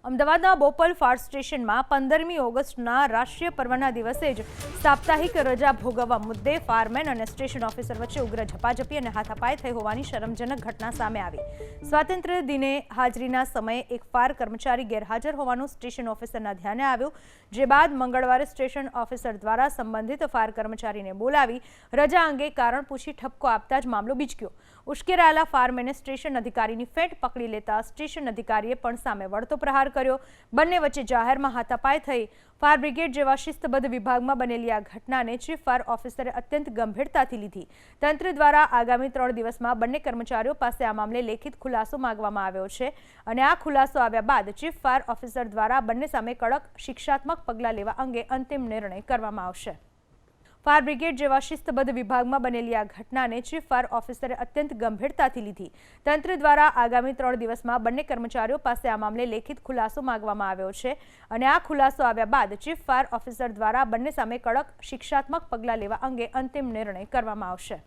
અમદાવાદના બોપલ ફાયર સ્ટેશનમાં 15મી ઓગસ્ટના રાષ્ટ્રીય પર્વના દિવસે જ સાપ્તાહિક રજા ભોગવવા મુદ્દે ફાયરમેન અને સ્ટેશન ઓફિસર વચ્ચે ઉગ્ર ઝપાઝપી અને હાથાપાઈ થઈ હોવાની શરમજનક ઘટના સામે આવી। સ્વાતંત્ર્ય દિને હાજરીના સમયે એક ફાયર કર્મચારી ગેરહાજર હોવાનું સ્ટેશન ઓફિસરના ધ્યાને આવ્યું, જે બાદ મંગળવારે સ્ટેશન ઓફિસર દ્વારા સંબંધિત ફાયર કર્મચારીને બોલાવી રજા અંગે કારણ પૂછી ઠપકો આપતા જ મામલો બીચક્યો। ઉશ્કેરાયેલા ફાયરમેને સ્ટેશન અધિકારીની ફેંટ પકડી લેતા સ્ટેશન અધિકારીએ પણ સામે વળતો પ્રહાર કર્યો। બંને વચ્ચે જાહેરમાં હાથાપાઈ થઈ। ફાયર બ્રિગેડ જેવા શિસ્તબદ્ધ વિભાગમાં બનેલી આ ઘટનાને ચીફ ફાયર ઓફિસરે અત્યંત ગંભીરતાથી લીધી। તંત્ર દ્વારા આગામી 3 દિવસમાં બંને કર્મચારીઓ પાસે આ મામલે લેખિત ખુલાસો માંગવામાં આવ્યો છે અને આ ખુલાસો આવ્યા બાદ ચીફ ફાયર ઓફિસર દ્વારા બંને સામે કડક શિક્ષાત્મક પગલાં લેવા અંગે અંતિમ નિર્ણય કરવામાં આવશે। ફાયર બ્રિગેડ જેવા શિસ્તબદ્ધ વિભાગમાં બનેલી આ ઘટનાને ચીફ ફાયર ઓફિસરે અત્યંત ગંભીરતાથી લીધી। તંત્ર દ્વારા આગામી 3 દિવસમાં બંને કર્મચારીઓ પાસે આ મામલે લેખિત ખુલાસો માંગવામાં આવ્યો છે અને આ ખુલાસો આવ્યા બાદ ચીફ ફાયર ઓફિસર દ્વારા બંને સામે કડક શિક્ષાત્મક પગલાં લેવા અંગે અંતિમ નિર્ણય કરવામાં આવશે।